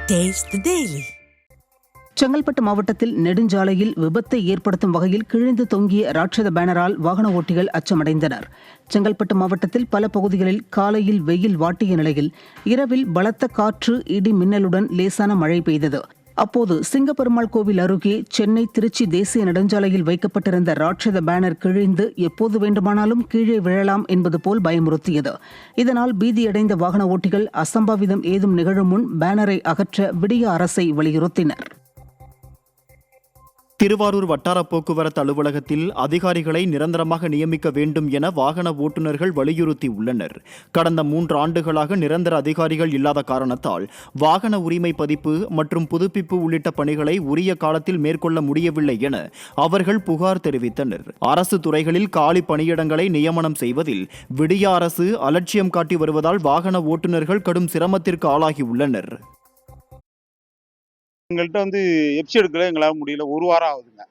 Taste the Daily. Chengalpattu மாவட்டத்தில் நெடுஞ்சாலையில் விபத்தை ஏற்படுத்தும் வகையில் கிழிந்து தொங்கிய ராட்சத பேனரால் வாகன ஓட்டிகள் அச்சமடைந்தனர். செங்கல்பட்டு மாவட்டத்தில் பல பகுதிகளில் காலையில் வெயில் வாட்டிய நிலையில் இரவில் பலத்த காற்று, இடி மின்னலுடன் லேசான மழை பெய்தது. அப்போது சிங்கப்பெருமாள் கோவில் அருகே சென்னை திருச்சி தேசிய நெடுஞ்சாலையில் வைக்கப்பட்டிருந்த ராட்சத பேனர் கிழிந்து எப்போது வேண்டுமானாலும் கீழே விழலாம் என்பது போல் பயமுறுத்தியது. இதனால் பீதியடைந்த வாகன ஓட்டிகள் அசம்பாவிதம் ஏதும் நிகழும் முன் பேனரை அகற்ற விடிய அரசை வலியுறுத்தினர். திருவாரூர் வட்டார போக்குவரத்து அலுவலகத்தில் அதிகாரிகளை நிரந்தரமாக நியமிக்க வேண்டும் என வாகன ஓட்டுநர்கள் வலியுறுத்தியுள்ளனர். கடந்த 3 ஆண்டுகளாக நிரந்தர அதிகாரிகள் இல்லாத காரணத்தால் வாகன உரிமை பதிப்பு மற்றும் புதுப்பிப்பு உள்ளிட்ட பணிகளை உரிய காலத்தில் மேற்கொள்ள முடியவில்லை என அவர்கள் புகார் தெரிவித்தனர். அரசு துறைகளில் காலி பணியிடங்களை நியமனம் செய்வதில் விடிய அரசு அலட்சியம் காட்டி வருவதால் வாகன ஓட்டுநர்கள் கடும் சிரமத்திற்கு ஆளாகியுள்ளனர். எங்கள்கிட்ட எப்சி எடுக்கல, எங்களால் முடியல. 1 வாரம் ஆகுதுங்க.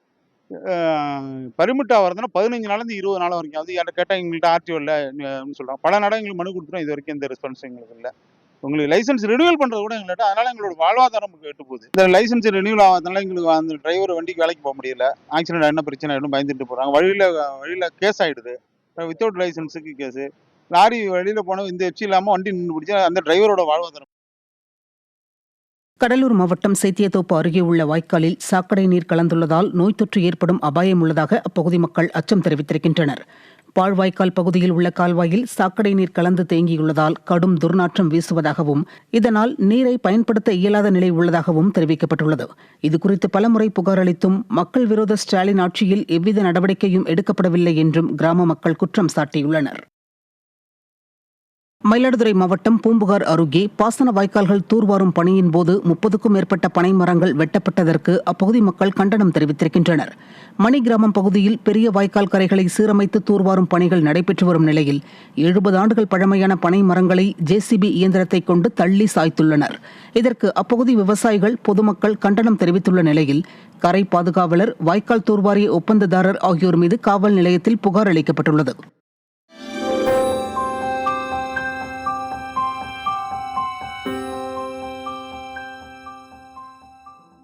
பர்மிட் ஆகிறதுனா 15 நாள்லேருந்து 20 நாள் வரைக்கும் ஆகுது. என்கிட்ட கேட்டால் எங்கள்கிட்ட ஆர்டிஓ இல்லை சொல்கிறாங்க. பல நாடாக எங்களுக்கு மனு கொடுத்துரும், இது வரைக்கும் எந்த ரெஸ்பான்ஸ் எங்களுக்கு இல்லை. உங்களுக்கு லைசன்ஸ் ரினியூவல் பண்ணுறது கூட எங்கள்கிட்ட, அதனால எங்களோட வாழ்வாதாரம் கெட்டு போகுது. இந்த லைசன்ஸ் ரினியூவல் ஆகாதனால எங்களுக்கு அந்த டிரைவர் வண்டிக்கு வேலைக்கு போக முடியல. ஆக்சிடென்ட் என்ன பிரச்சனை ஆகிடும் பயந்துட்டு போகிறாங்க. வழியில் கேஸ் ஆகிடுது. Without லைசன்ஸுக்கு case. லாரி வழியில் போனால் இந்த எப்சி இல்லாமல் வண்டி நின்று பிடிச்சா அந்த டிரைவரோட வாழ்வாதாரம். கடலூர் மாவட்டம் சேத்தியத்தோப்பு அருகே உள்ள வாய்க்காலில் சாக்கடை நீர் கலந்துள்ளதால் நோய் தொற்று ஏற்படும் அபாயம் உள்ளதாக அப்பகுதி மக்கள் அச்சம் தெரிவித்திருக்கின்றனர். பாழ்வாய்க்கால் பகுதியில் உள்ள கால்வாயில் சாக்கடை நீர் கலந்து தேங்கியுள்ளதால் கடும் துர்நாற்றம் வீசுவதாகவும் இதனால் நீரை பயன்படுத்த இயலாத நிலை உள்ளதாகவும் தெரிவிக்கப்பட்டுள்ளது. இதுகுறித்து பலமுறை புகார் அளித்தும் மக்கள் விரோத ஸ்டாலின் ஆட்சியில் எவ்வித நடவடிக்கையும் எடுக்கப்படவில்லை என்றும் கிராம மக்கள் குற்றம் சாட்டியுள்ளனர். மயிலாடுதுறை மாவட்டம் பூம்புகார் அருகே பாசன வாய்க்கால்கள் தூர்வாரும் பணியின் போது 30க்கும் மேற்பட்ட பனை மரங்கள் வெட்டப்பட்டதற்கு அப்பகுதி மக்கள் கண்டனம் தெரிவித்திருக்கின்றனர். மணி கிராமம் பகுதியில் பெரிய வாய்க்கால் கரைகளை சீரமைத்து தூர்வாரும் பணிகள் நடைபெற்று வரும் நிலையில் 70 ஆண்டுகள் பழமையான பனை மரங்களை ஜேசிபி இயந்திரத்தை கொண்டு தள்ளி சாய்த்துள்ளனர். இதற்கு அப்பகுதி விவசாயிகள், பொதுமக்கள் கண்டனம் தெரிவித்துள்ள நிலையில் கரை பாதுகாவலர், வாய்க்கால் தூர்வாரிய ஒப்பந்ததாரர் ஆகியோர் மீது காவல் நிலையத்தில் புகார் அளிக்கப்பட்டுள்ளது.